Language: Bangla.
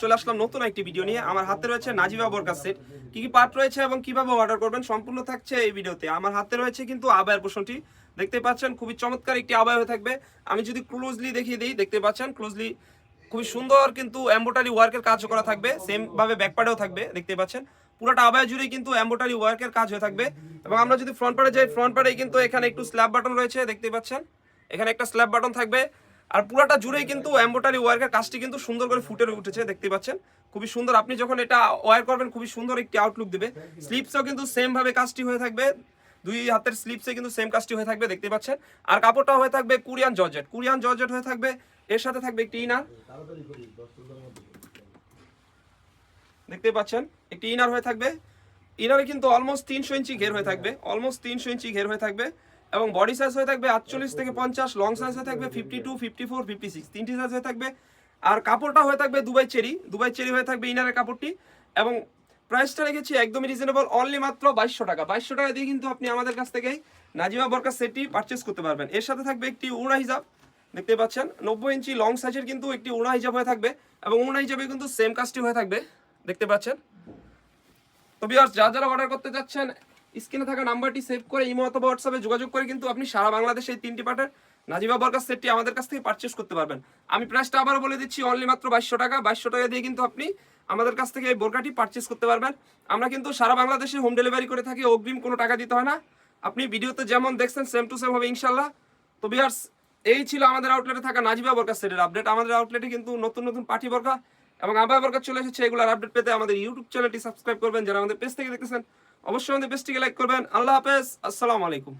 চলে আসলাম নতুন একটি ভিডিও নিয়ে। আমার হাতে রয়েছে নাজিবা বোরকা সেট। কি কি পার্ট রয়েছে এবং কিভাবে অর্ডার করবেন সম্পূর্ণ থাকছে এই ভিডিওতে। আমার হাতে রয়েছে কিন্তু আবায়ের পোর্শনটি, দেখতে পাচ্ছেন খুবই চমৎকার একটি আবায়া হয়ে থাকবে। আমি যদি ক্লোজলি দেখিয়ে দিই, দেখতে পাচ্ছেন ক্লোজলি খুবই সুন্দর কিন্তু এমব্রয়ডারি ওয়ার্কের কাজ করা থাকবে। সেম ভাবে ব্যাক পার্টেও থাকবে, দেখতে পাচ্ছেন পুরোটা আবায়া জুড়ে কিন্তু এমব্রয়ডারি ওয়ার্কের কাজ হয়ে থাকবে। এবং আমরা যদি ফ্রন্ট পার্টে যাই, ফ্রন্ট পার্টে কিন্তু এখানে একটু স্ল্যাব বাটন রয়েছে, দেখতে পাচ্ছেন এখানে একটা স্ল্যাব বাটন থাকবে। আর পুরাটা জুড়েই কিন্তু এমব্রয়ডারি ওয়ার্কের কাজটি কিন্তু সুন্দর করে ফুটে উঠেছে, দেখতে পাচ্ছেন খুবই সুন্দর। আপনি যখন এটা ওয়্যার করবেন খুবই সুন্দর একটি আউটলুক দেবে। স্লিপসেও কিন্তু সেম ভাবে কাজটি হয়ে থাকবে, দুই হাতের স্লিপসে কিন্তু সেম কাজটি হয়ে থাকবে, দেখতে পাচ্ছেন। আর কাপড়টা হয়ে থাকবে কোরিয়ান জর্জেট, কোরিয়ান জর্জেট হয়ে থাকবে। এর সাথে থাকবে একটি ইনার, দেখতে পাচ্ছেন একটি ইনার হয়ে থাকবে। ইনারে কিন্তু অলমোস্ট 300 ইঞ্চি ঘের হয়ে থাকবে, অলমোস্ট 300 ইঞ্চি ঘের হয়ে থাকবে। এবং বডি সাইজ হয়ে থাকবে 48 থেকে 50, লং সাইজ হয়ে থাকবে 52, 54, 56, তিনটি সাইজ হয়ে থাকবে। আর কাপড়টা হয়ে থাকবে দুবাই চেরি, দুবাই চেরি হয়ে থাকবে ইনারের কাপড়টি। এবং প্রাইসটা রেখেছি একদমই রিজনেবল, অনলি মাত্র 2200 টাকা। 2200 টাকা দিয়ে কিন্তু আপনি আমাদের কাছ থেকেই নাজিবা বোরকা সেটটি পারচেস করতে পারবেন। এর সাথে থাকবে একটি উড়না হিজাব, দেখতে পাচ্ছেন 90 ইঞ্চি লং সাইজের কিন্তু একটি উড়না হিজাব হয়ে থাকবে। এবং উড়না হিজাবে কিন্তু সেম কাজটি হয়ে থাকবে, দেখতে পাচ্ছেন। তো ভিউয়ার্স, যারা অর্ডার করতে যাচ্ছেন স্ক্রিনে থাকা নাম্বারটি সেভ করে ইমো অথবা হোয়াটসঅ্যাপে যোগাযোগ করে কিন্তু আপনি সারা বাংলাদেশে এই তিনটি পার্টের নাজিবা বোরকা সেটটি আমাদের কাছ থেকে পারচেস করতে পারবেন। আমি প্রাইসটা আবারও বলে দিচ্ছি, অনলি মাত্র 2200 টাকা। 2200 টাকা দিয়ে কিন্তু আপনি আমাদের কাছ থেকে এই বোরকাটি পারচেস করতে পারবেন। আমরা কিন্তু সারা বাংলাদেশে হোম ডেলিভারি করে থাকি, অগ্রিম কোনো টাকা দিতে হয় না। আপনি ভিডিওতে যেমন দেখছেন সেম টু সেম হবে ইনশাল্লাহ। তো ভিউয়ার্স, এই ছিল আমাদের আউটলেটে থাকা নাজিবা বোরকা সেটের আপডেট। আমাদের আউটলেটে কিন্তু নতুন নতুন পার্টি বোরকা এবং আবায়া বোরকা চলে এসেছে। এগুলোর আপডেট পেতে আমাদের ইউটিউব চ্যানেলটি সাবস্ক্রাইব করবেন। যারা আমাদের পেজ থেকে দেখতেছেন অবশ্যই আমাদের পেজটিকে লাইক করবেন। আল্লাহ হাফেজ, আসসালামু আলাইকুম।